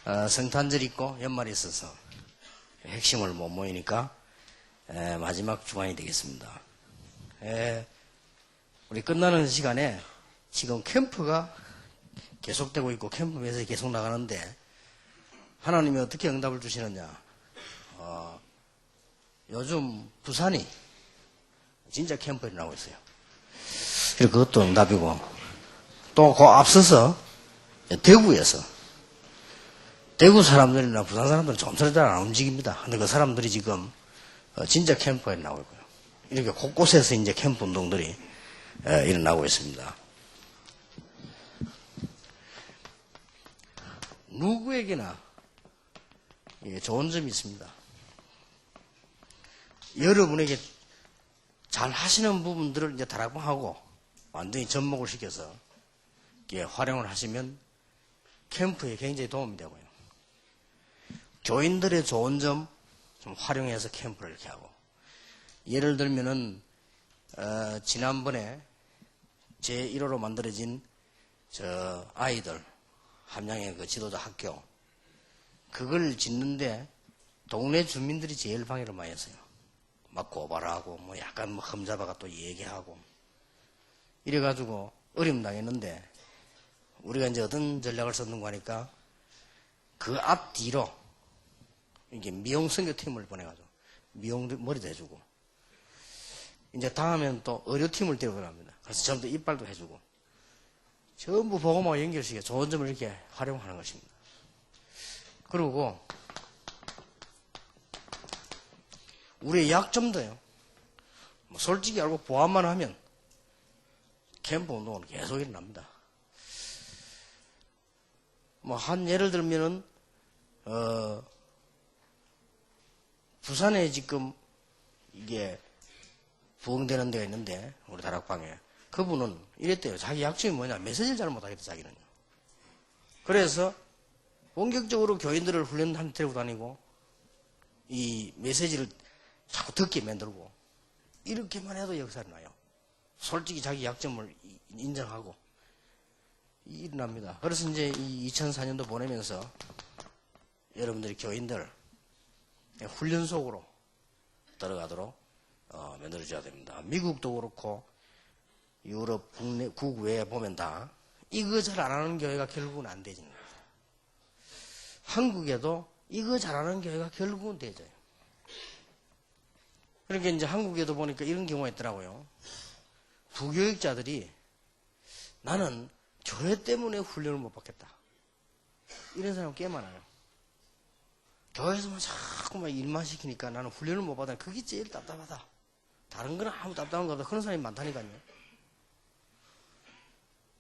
성탄절 있고 연말이 있어서 핵심을 못 모이니까 마지막 주간이 되겠습니다. 우리 끝나는 시간에 지금 캠프가 계속되고 있고 캠프 메시지 계속 나가는데 하나님이 어떻게 응답을 주시느냐. 요즘 부산이 진짜 캠프에 나오고 있어요. 그것도 응답이고 또 그 앞서서 대구에서 대구 사람들이나 부산 사람들은 좀처럼 잘 안 움직입니다. 근데 그 사람들이 지금 진짜 캠프에 나오고 있고요. 이렇게 곳곳에서 이제 캠프 운동들이 일어나고 있습니다. 누구에게나 좋은 점이 있습니다. 여러분에게 잘 하시는 부분들을 이제 다락방하고 완전히 접목을 시켜서 활용을 하시면 캠프에 굉장히 도움이 되고요. 교인들의 좋은 점 좀 활용해서 캠프를 이렇게 하고, 예를 들면은 지난번에 제1호로 만들어진 저 아이들 함양의 그 지도자 학교, 그걸 짓는데 동네 주민들이 제일 방해를 많이 했어요. 막 고발하고 뭐 약간 뭐 흠잡아가 또 얘기하고 이래가지고 어려움 당했는데, 우리가 이제 어떤 전략을 썼는가 하니까 그 앞뒤로 이게 미용 선교팀을 보내가지고 미용 머리도 해주고, 이제 다음엔 또 의료팀을 데려갑니다. 그래서 전부 이빨도 해주고 전부 보고만 연결시켜 좋은 점을 이렇게 활용하는 것입니다. 그리고 우리의 약점도요, 뭐 솔직히 알고 보완만 하면 캠프 운동은 계속 일어납니다. 뭐 예를 들면은 부산에 지금 이게 부흥되는 데가 있는데 우리 다락방에 그분은 이랬대요. 자기 약점이 뭐냐, 메시지를 잘 못하겠다 자기는요. 그래서 본격적으로 교인들을 훈련한 데리고 다니고 이 메시지를 자꾸 듣게 만들고, 이렇게만 해도 역사가 나요. 솔직히 자기 약점을 인정하고 일어납니다. 그래서 이제 이 2004년도 보내면서 여러분들이 교인들 훈련 속으로 들어가도록 만들어줘야 됩니다. 미국도 그렇고 유럽 국외에 보면 다 이거 잘 안 하는 교회가 결국은 안 되지는 거예요. 한국에도 이거 잘하는 교회가 결국은 되져요. 그러니까 이제 한국에도 보니까 이런 경우가 있더라고요. 부교육자들이 나는 교회 때문에 훈련을 못 받겠다, 이런 사람 꽤 많아요. 교회에서만 자꾸만 일만 시키니까 나는 훈련을 못 받아. 그게 제일 답답하다. 다른 건 아무 답답한 거 없다. 그런 사람이 많다니까요.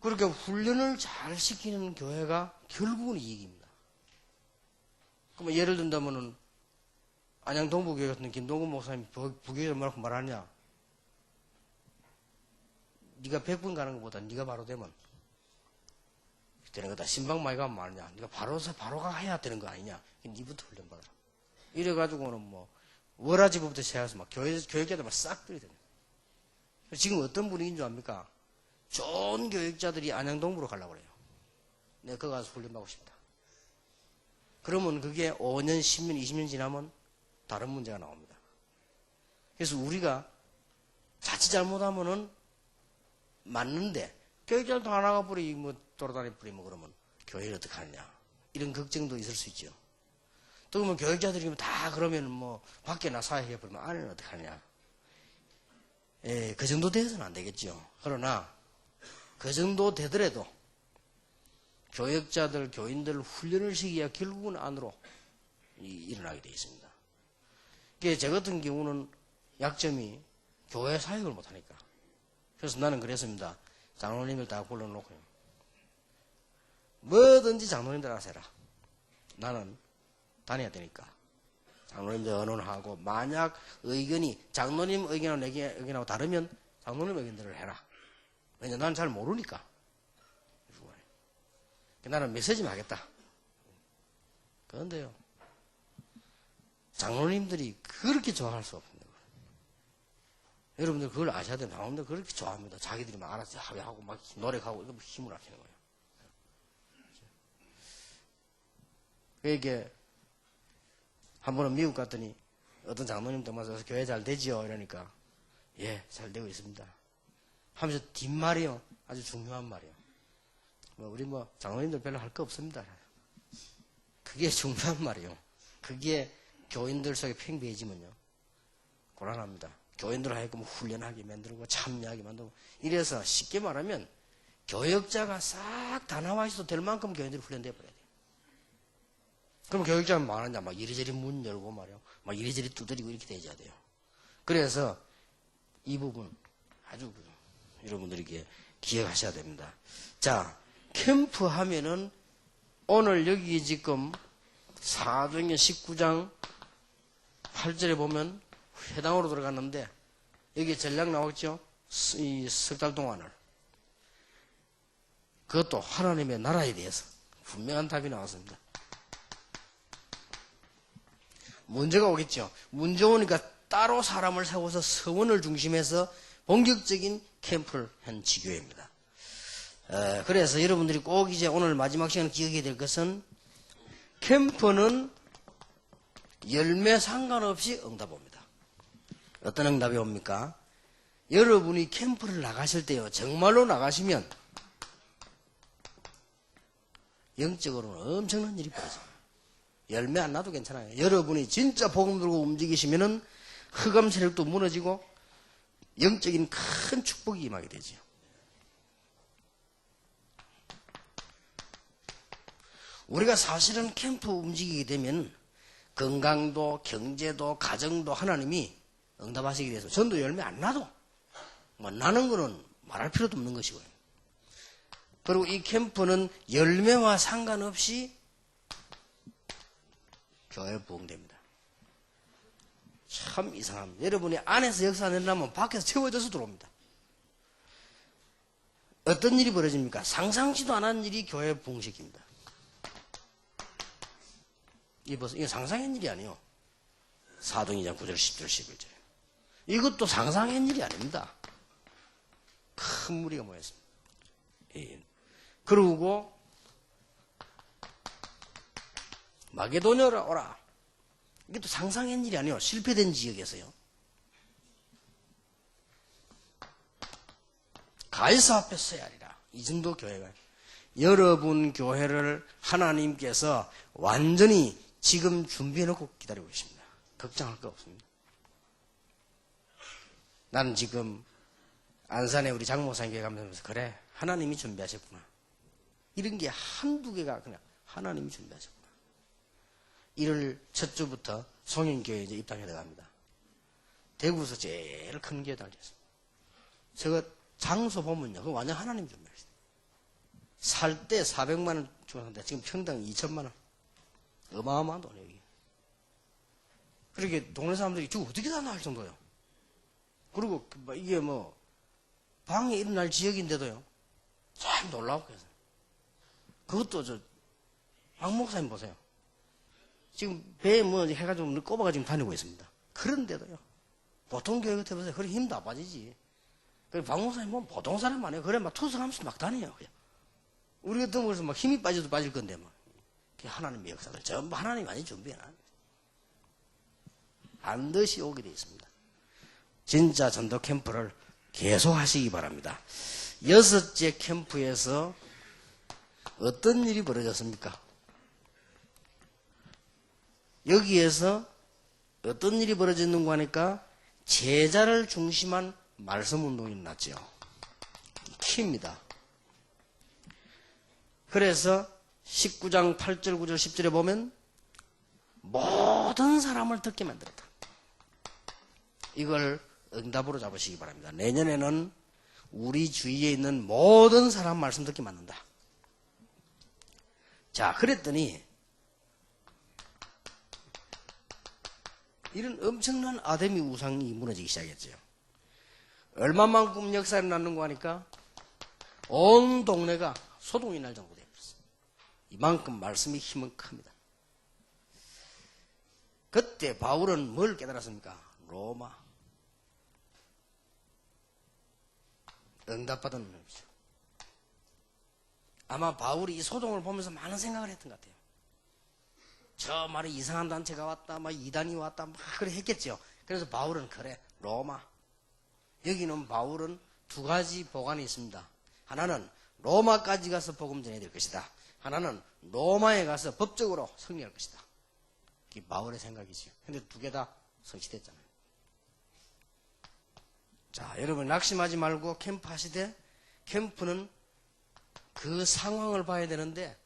그러니까 훈련을 잘 시키는 교회가 결국은 이익입니다. 그러면 예를 든다면은 안양 동부교회 같은 김동근 목사님 부교회를 뭐라고 말하냐? 네가 100번 가는 것보다 네가 바로 되면 되는 거다. 신방 많이 가면 말이냐? 네가 바로가 해야 되는 거 아니냐? 네부터 훈련 받아라. 이래가지고는 뭐 월화지부부터 시작해서 막 교육자들 막 싹 들이 됩니다. 지금 어떤 분위기인 줄 압니까? 좋은 교육자들이 안양 동부로 가려고 그래요. 내가 거기 가서 훈련 받고 싶다. 그러면 그게 5년, 10년, 20년 지나면 다른 문제가 나옵니다. 그래서 우리가 자칫 잘못하면은 맞는데 교육자도 하나가 뿌리 뭐 돌아다니 뿌리 뭐 그러면 교회를 어떻게 하느냐, 이런 걱정도 있을 수 있죠. 또 그러면 교육자들이 다 그러면 뭐 밖에 나사해 버리면 안에는 어떻게 하느냐. 그 정도 돼서는 안 되겠죠. 그러나 그 정도 되더라도 교육자들, 교인들 훈련을 시키기가 결국은 안으로 일어나게 되어 있습니다. 제 같은 경우는 약점이 교회 사역을 못하니까. 그래서 나는 그랬습니다. 장로님을 다 불러놓고요. 뭐든지 장로님들 알아서 해라. 나는 다녀야 되니까. 장로님들 의논하고, 만약 의견이 장로님 의견하고 내 의견하고 다르면 장로님 의견대로 해라. 왜냐면 나는 잘 모르니까. 나는 메시지만 하겠다. 그런데요, 장로님들이 그렇게 좋아할 수 없습니다. 여러분들 그걸 아셔야 됩니다. 장로님들 그렇게 좋아합니다. 자기들이 막 알아서 하고 막 노력하고 이거 힘을 아끼는 거예요. 그게 한 번은 미국 갔더니 어떤 장로님 떠나서 교회 잘 되지요? 이러니까 예, 잘 되고 있습니다. 하면서 뒷말이요. 아주 중요한 말이요. 우리 장로님들 별로 할 거 없습니다. 그게 중요한 말이요. 그게 교인들 속에 팽배해지면요. 곤란합니다. 교인들 하여금 훈련하게 만들고 참여하게 만들고 이래서 쉽게 말하면 교역자가 싹 다 나와 있어도 될 만큼 교인들이 훈련돼 버려야 돼요. 그럼 교역자는 뭐하느냐? 막 이리저리 문 열고 말이요. 막 이리저리 두드리고 이렇게 돼야 돼요. 그래서 이 부분 아주 여러분들에게 기억하셔야 됩니다. 자, 캠프 하면은 오늘 여기 지금 사도행전 19장 8절에 보면 회당으로 들어갔는데 여기 전략 나왔죠? 이 석 달 동안을. 그것도 하나님의 나라에 대해서 분명한 답이 나왔습니다. 문제가 오겠죠. 문제 오니까 따로 사람을 세워서 서원을 중심해서 본격적인 캠프를 한 지교회입니다. 그래서 여러분들이 꼭 이제 오늘 마지막 시간 기억해야 될 것은 캠프는 열매 상관없이 응답옵니다. 어떤 응답이 옵니까? 여러분이 캠프를 나가실 때요. 정말로 나가시면 영적으로는 엄청난 일이 벌어져요. 열매 안 나도 괜찮아요. 여러분이 진짜 복음 들고 움직이시면은 흑암 세력도 무너지고 영적인 큰 축복이 임하게 되죠. 우리가 사실은 캠프 움직이게 되면 건강도 경제도 가정도 하나님이 응답하시게 돼서 전도 열매 안 나도 나는 거는 말할 필요도 없는 것이고요. 그리고 이 캠프는 열매와 상관없이 교회 부흥됩니다. 참 이상합니다. 여러분이 안에서 역사하려면 밖에서 채워져서 들어옵니다. 어떤 일이 벌어집니까? 상상치도 않은 일이 교회 부흥시킵니다. 이게 상상한 일이 아니에요. 사도행전 9절, 10절, 11절. 이것도 상상한 일이 아닙니다. 큰 무리가 모였습니다. 예. 그러고 마게도냐로 오라. 이게 또 상상한 일이 아니에요. 실패된 지역에서요. 가이사 앞에 서야 하리라. 이 정도 교회가. 여러분 교회를 하나님께서 완전히 지금 준비해놓고 기다리고 계십니다. 걱정할 거 없습니다. 나는 지금 안산에 우리 장목사님께 가면서 그래 하나님이 준비하셨구나. 이런 게 한두 개가 그냥 하나님이 준비하셨구나. 1월 첫 주부터 송영교회 이제 입당해 들어갑니다. 대구에서 제일 큰 교회 달렸습니다. 저거 장소 보면요. 그거 완전 하나님 준비하셨어요. 살 때 400만 원 주었는데 지금 평당 2천만 원. 어마어마한 돈이에요. 여기. 그렇게 동네 사람들이 저거 어떻게 사나 할 정도예요. 그리고 이게 방에 일어날 지역인데도요. 참 놀라워. 그것도 박 목사님 보세요. 지금 배에 해가지고 꼽아가지고 다니고 있습니다. 그런데도요. 보통 교회 같아 보세요. 그래 힘도 안 빠지지. 그래 박 목사님 보통 사람 아니에요. 그래 투석하면서 막 다녀요. 그냥. 우리 같은 곳에서 힘이 빠져도 빠질 건데 하나님의 역사들 전부 하나님 많이 준비해놔. 반드시 오게 되어 있습니다. 진짜 전도 캠프를 계속 하시기 바랍니다. 6째 캠프에서 어떤 일이 벌어졌습니까? 여기에서 어떤 일이 벌어졌는가 하니까 제자를 중심한 말씀 운동이 났죠. 키입니다. 그래서 19장 8절, 9절, 10절에 보면 모든 사람을 듣게 만들었다. 이걸 응답으로 잡으시기 바랍니다. 내년에는 우리 주위에 있는 모든 사람 말씀 듣게 만든다. 자, 그랬더니 이런 엄청난 아데미 우상이 무너지기 시작했죠. 얼마만큼 역사를 낳는 거 하니까 온 동네가 소동이 날 정도 되어버렸어요. 이만큼 말씀의 힘은 큽니다. 그때 바울은 뭘 깨달았습니까? 로마. 응답받은 놈이죠. 아마 바울이 이 소동을 보면서 많은 생각을 했던 것 같아요. 저 말에 이상한 단체가 왔다, 막 이단이 왔다, 막 그래 했겠죠. 그래서 바울은 그래, 로마. 여기는 바울은 두 가지 보관이 있습니다. 하나는 로마까지 가서 복음 전해야 될 것이다. 하나는 로마에 가서 법적으로 승리할 것이다. 그게 바울의 생각이지요. 근데 두 개 다 성취됐잖아요. 자, 여러분 낙심하지 말고 캠프 하시되, 캠프는 그 상황을 봐야 되는데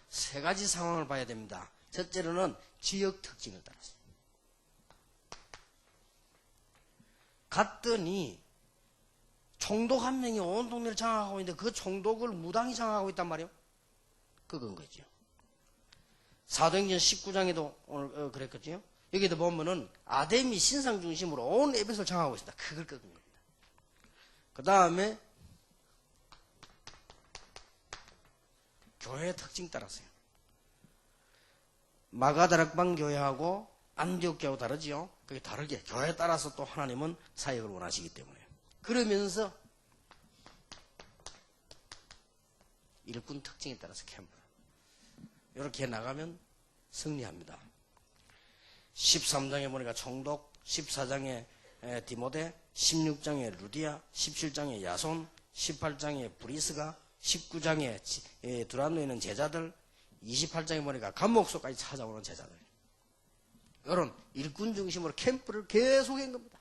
세 가지 상황을 봐야 됩니다. 첫째로는 지역 특징을 따라서. 갔더니 총독 한 명이 온 동네를 장악하고 있는데 그 총독을 무당이 장악하고 있단 말이에요. 그건 거죠. 사도행전 19장에도 오늘 그랬겠죠. 여기도 보면은 아데미 신상 중심으로 온 에베소를 장악하고 있습니다. 그걸 꺾은 겁니다. 그 다음에 교회의 특징 따라서요. 마가다락방 교회하고 안디옥 교회하고 다르지요. 그게 다르게 교회에 따라서 또 하나님은 사역을 원하시기 때문에. 그러면서 일꾼 특징에 따라서 캠프를 이렇게 나가면 승리합니다. 13장에 보니까 총독, 14장에 디모데, 16장에 루디아, 17장에 야손, 18장에 브리스가, 19장에 두란노에 있는 제자들, 28장에 보니까 감목소까지 찾아오는 제자들. 이런 일꾼 중심으로 캠프를 계속 한 겁니다.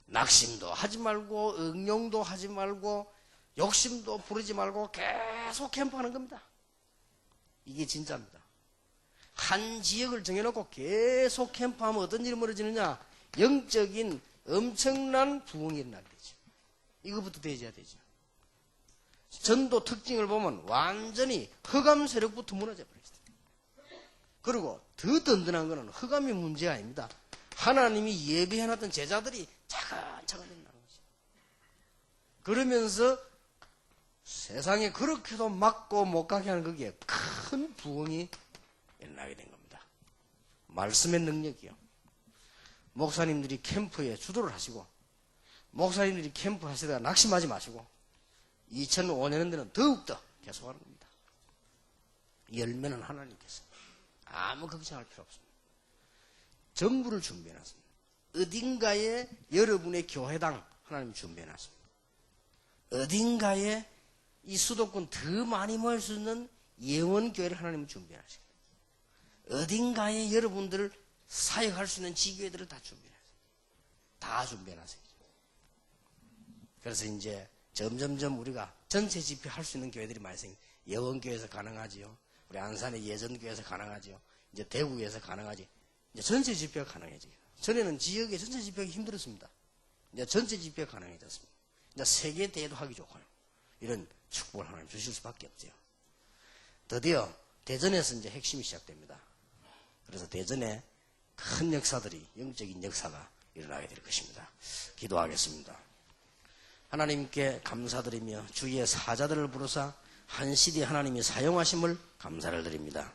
낙심도 하지 말고 응용도 하지 말고 욕심도 부리지 말고 계속 캠프하는 겁니다. 이게 진짜입니다. 한 지역을 정해놓고 계속 캠프하면 어떤 일이 벌어지느냐? 영적인 엄청난 부흥이 일어나게 되죠. 이거부터 되어야 되죠. 전도 특징을 보면 완전히 흑암 세력부터 무너져 버렸어요. 그리고 더 든든한 것은 흑암이 문제가 아닙니다. 하나님이 예비해놨던 제자들이 차근차근 일어나는 거죠. 그러면서 세상에 그렇게도 막고 못 가게 하는 거기에 큰 부흥이 일어나게 된 겁니다. 말씀의 능력이요. 목사님들이 캠프에 주도를 하시고, 목사님들이 캠프 하시다가 낙심하지 마시고 2005년에는 더욱더 계속하는 겁니다. 열매는 하나님께서 아무 걱정할 필요 없습니다. 전부를 준비해놨습니다. 어딘가에 여러분의 교회당 하나님 준비해놨습니다. 어딘가에 이 수도권 더 많이 모일 수 있는 예원교회를 하나님은 준비해놨습니다. 어딘가에 여러분들을 사역할 수 있는 지교회들을 다 준비해놨어요. 다 준비해놨어요. 그래서 이제 점점점 우리가 전체 집회 할 수 있는 교회들이 많이 생깁니다. 예원교회에서 가능하지요. 우리 안산의 예전교회에서 가능하지요. 이제 대구에서 가능하지. 이제 전체 집회가 가능해져요. 전에는 지역에 전체 집회가 힘들었습니다. 이제 전체 집회가 가능해졌습니다. 이제 세계 대회도 하기 좋고요. 이런 축복을 하나님 주실 수밖에 없죠. 드디어 대전에서 이제 핵심이 시작됩니다. 그래서 대전에 큰 역사들이, 영적인 역사가 일어나게 될 것입니다. 기도하겠습니다. 하나님께 감사드리며 주의 사자들을 부르사 한 시대에 하나님이 사용하심을 감사를 드립니다.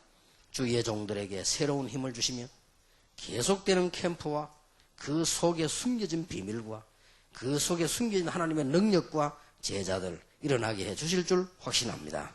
주의 종들에게 새로운 힘을 주시며 계속되는 캠프와 그 속에 숨겨진 비밀과 그 속에 숨겨진 하나님의 능력과 제자들 일어나게 해 주실 줄 확신합니다.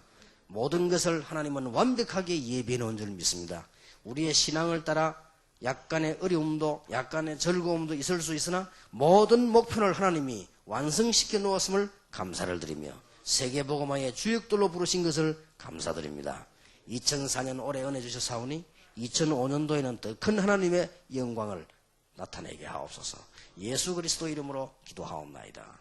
모든 것을 하나님은 완벽하게 예비해 놓은 줄 믿습니다. 우리의 신앙을 따라 약간의 어려움도 약간의 즐거움도 있을 수 있으나 모든 목표를 하나님이 완성시켜 놓았음을 감사를 드리며 세계복음화의 주역들로 부르신 것을 감사드립니다. 2004년 올해 은혜 주셨사오니 2005년도에는 더 큰 하나님의 영광을 나타내게 하옵소서. 예수 그리스도 이름으로 기도하옵나이다.